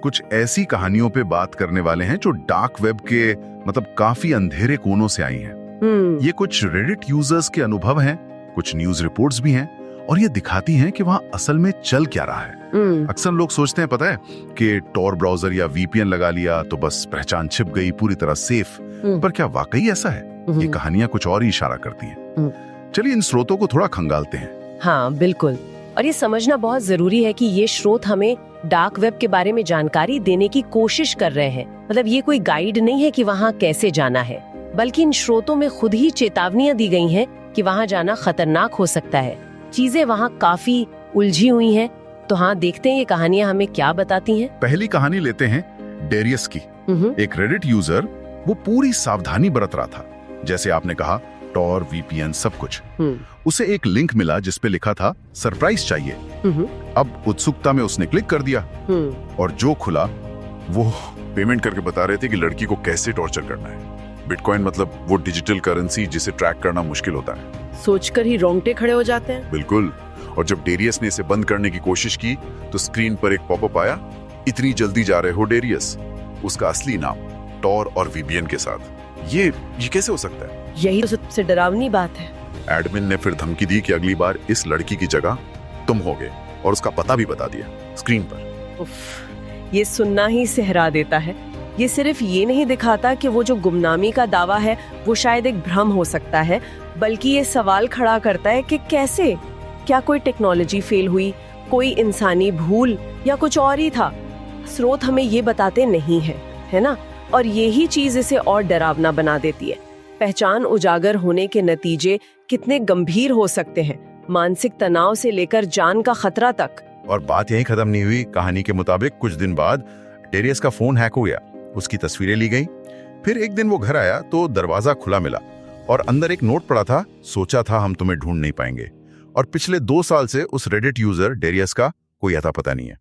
कुछ ऐसी कहानियों पे बात करने वाले हैं जो डार्क वेब के मतलब काफी अंधेरे कोनों से आई हैं। ये कुछ रेडिट यूजर्स के अनुभव हैं, कुछ न्यूज रिपोर्ट्स भी हैं, और ये दिखाती हैं कि वहां असल में चल क्या रहा है। अक्सर लोग सोचते हैं, पता है, कि टॉर ब्राउजर या वीपीएन लगा लिया तो बस पहचान छिप गई, पूरी तरह सेफ। पर क्या वाकई ऐसा है? ये कहानियां कुछ और ही इशारा करती हैं। चलिए इन स्रोतों को थोड़ा खंगालते हैं। हाँ बिल्कुल, और ये समझना बहुत जरूरी है कि ये स्रोत हमें डार्क वेब के बारे में जानकारी देने की कोशिश कर रहे हैं। मतलब ये कोई गाइड नहीं है कि वहाँ कैसे जाना है, बल्कि इन स्रोतों में खुद ही चेतावनियां दी गई हैं कि वहाँ जाना खतरनाक हो सकता है। चीजें वहाँ काफी उलझी हुई हैं। तो हाँ, देखते हैं ये कहानियां हमें क्या बताती हैं। पहली कहानी लेते हैं डेरियस की। एक रेडिट यूजर, वो पूरी सावधानी बरत रहा था, जैसे आपने कहा, टॉर, वीपीएन, सब कुछ। उसे एक लिंक मिला जिस पे लिखा था सरप्राइज चाहिए। अब उत्सुकता में उसने क्लिक कर दिया और जो खुला वो पेमेंट करके बता रहे थे कि लड़की को कैसे टॉर्चर करना है। बिटकॉइन मतलब वो डिजिटल करेंसी जिसे ट्रैक करना मुश्किल होता है। सोचकर ही रोंगटे खड़े हो जाते हैं। बिल्कुल। और जब डेरियस ने इसे बंद करने की कोशिश की तो स्क्रीन पर एक पॉपअप आया, इतनी जल्दी जा रहे हो डेरियस? उसका असली नाम टॉर और वीपीएन के साथ। ये कैसे हो सकता है? यही तो सबसे डरावनी बात है। एडमिन ने फिर धमकी दी कि अगली बार इस लड़की की जगह तुम होगे, और उसका पता भी बता दिया स्क्रीन पर। ये सुनना ही सहरा देता है। ये सिर्फ ये नहीं दिखाता कि वो जो गुमनामी का दावा है वो शायद एक भ्रम हो सकता है, बल्कि ये सवाल खड़ा करता है कि कैसे, क्या कोई टेक्नोलॉजी फेल हुई, कोई इंसानी भूल, या कुछ और ही था। स्रोत हमें ये बताते नहीं है ना? और यही चीज इसे और डरावना बना देती है। पहचान उजागर होने के नतीजे कितने गंभीर हो सकते हैं, मानसिक तनाव से लेकर जान का खतरा तक। और बात यहीं खत्म नहीं हुई। कहानी के मुताबिक कुछ दिन बाद डेरियस का फोन हैक हो गया, उसकी तस्वीरें ली गई। फिर एक दिन वो घर आया तो दरवाजा खुला मिला और अंदर एक नोट पड़ा था, सोचा था हम तुम्हें ढूंढ नहीं पाएंगे। और पिछले 2 साल से उस रेडिट यूजर डेरियस का कोई अता पता नहीं है।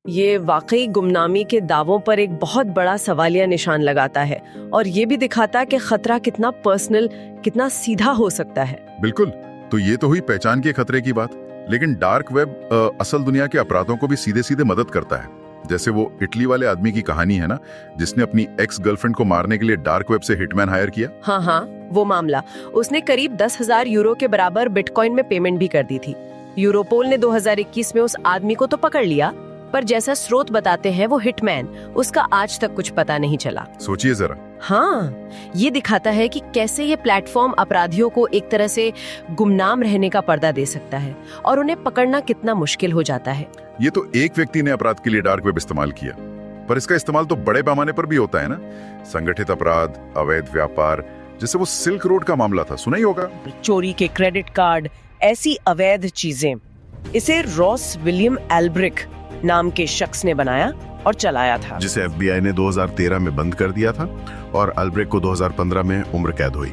ये वाकई गुमनामी के दावों पर एक बहुत बड़ा सवालिया निशान लगाता है, और ये भी दिखाता कि खतरा कितना पर्सनल, कितना सीधा हो सकता है। बिल्कुल। तो ये तो हुई पहचान के खतरे की बात, लेकिन डार्क वेब असल दुनिया के अपराधों को भी सीधे सीधे मदद करता है। जैसे वो इटली वाले आदमी की कहानी है ना, जिसने अपनी एक्स गर्लफ्रेंड को मारने के लिए डार्क वेब से हिटमैन हायर किया। हाँ, वो मामला। उसने करीब 10,000 यूरो के बराबर बिटकॉइन में पेमेंट भी कर दी थी। यूरोपोल ने 2021 में उस आदमी को तो पकड़ लिया, पर जैसा स्रोत बताते हैं वो हिटमैन, उसका आज तक कुछ पता नहीं चला। सोचिए जरा। हाँ, ये दिखाता है कि कैसे ये प्लेटफॉर्म अपराधियों को एक तरह से गुमनाम रहने का पर्दा दे सकता है, और उन्हें पकड़ना कितना मुश्किल हो जाता है। ये तो एक व्यक्ति ने अपराध के लिए डार्क वेब इस्तेमाल किया, पर इसका इस्तेमाल तो बड़े पैमाने पर भी होता है ना। संगठित अपराध, अवैध व्यापार, जैसे वो सिल्क रोड का मामला था, सुना ही होगा। चोरी के क्रेडिट कार्ड, ऐसी अवैध चीजें। इसे रॉस विलियम एल्ब्रिक नाम के शख्स ने बनाया और चलाया था, जिसे एफबीआई ने 2013 में बंद कर दिया था, और अल्ब्रिक को 2015 में उम्र कैद हुई।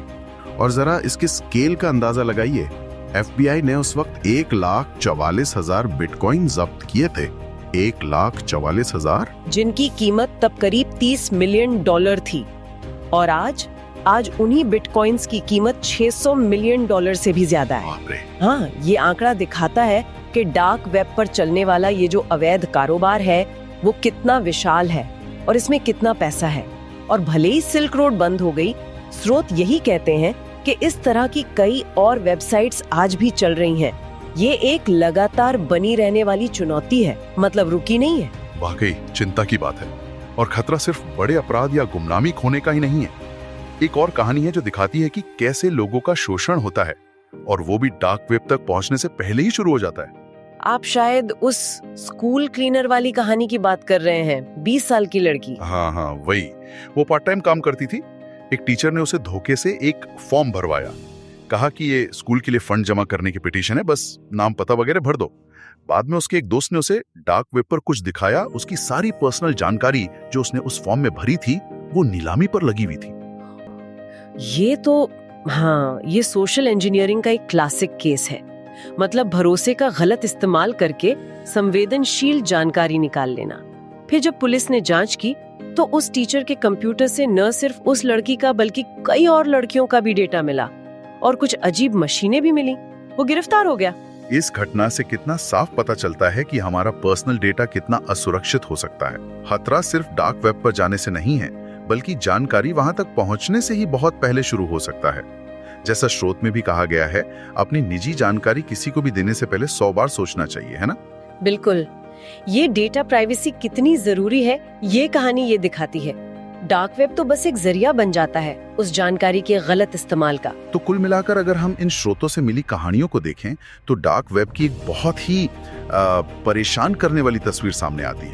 और जरा इसके स्केल का अंदाजा लगाइए। एफबीआई ने उस वक्त 1,44,000 बिटकॉइन जब्त किए थे। 1,44,000, जिनकी कीमत तब करीब $30 मिलियन थी। और आज उन्हीं बिटकॉइंस की कीमत $600 मिलियन से भी ज्यादा है। हाँ, ये आंकड़ा दिखाता है कि डार्क वेब पर चलने वाला ये जो अवैध कारोबार है वो कितना विशाल है और इसमें कितना पैसा है। और भले ही सिल्क रोड बंद हो गई, स्रोत यही कहते हैं कि इस तरह की कई और वेबसाइट्स आज भी चल रही हैं। ये एक लगातार बनी रहने वाली चुनौती है, मतलब रुकी नहीं है। वाकई चिंता की बात है। और खतरा सिर्फ बड़े अपराध या गुमनामी खोने का ही नहीं है। एक और कहानी है जो दिखाती है कि कैसे लोगों का शोषण होता है, और वो भी डार्क वेब तक पहुंचने से पहले ही शुरू हो जाता है। आप शायद उस स्कूल क्लीनर वाली कहानी की बात कर रहे हैं, 20 साल की लड़की। हाँ, वही। वो पार्ट टाइम काम करती थी। एक टीचर ने उसे धोखे से एक फॉर्म भरवाया, कहा कि ये स्कूल के लिए फंड जमा करने की पिटीशन है, बस नाम पता वगैरह भर दो। बाद में उसके एक दोस्त ने उसे डार्क वेब पर कुछ दिखाया। उसकी सारी पर्सनल जानकारी जो उसने उस फॉर्म में भरी थी वो नीलामी पर लगी हुई थी। ये सोशल इंजीनियरिंग का एक क्लासिक केस है। मतलब भरोसे का गलत इस्तेमाल करके संवेदनशील जानकारी निकाल लेना। फिर जब पुलिस ने जांच की तो उस टीचर के कंप्यूटर से न सिर्फ उस लड़की का बल्कि कई और लड़कियों का भी डेटा मिला, और कुछ अजीब मशीनें भी मिली। वो गिरफ्तार हो गया। इस घटना से कितना साफ पता चलता है कि हमारा पर्सनल डेटा कितना असुरक्षित हो सकता है। खतरा सिर्फ डार्क वेब पर जाने से नहीं है, बल्कि जानकारी वहां तक पहुंचने से ही बहुत पहले शुरू हो सकता है। जैसा स्रोत में भी कहा गया है, अपनी निजी जानकारी किसी को भी देने से पहले 100 बार सोचना चाहिए, है ना? बिल्कुल। ये डेटा प्राइवेसी कितनी जरूरी है, ये कहानी ये दिखाती है। डार्क वेब तो बस एक जरिया बन जाता है उस जानकारी के गलत इस्तेमाल का। तो कुल मिलाकर अगर हम इन स्रोतों से मिली कहानियों को देखें, तो डार्क वेब की एक बहुत ही परेशान करने वाली तस्वीर सामने आती है।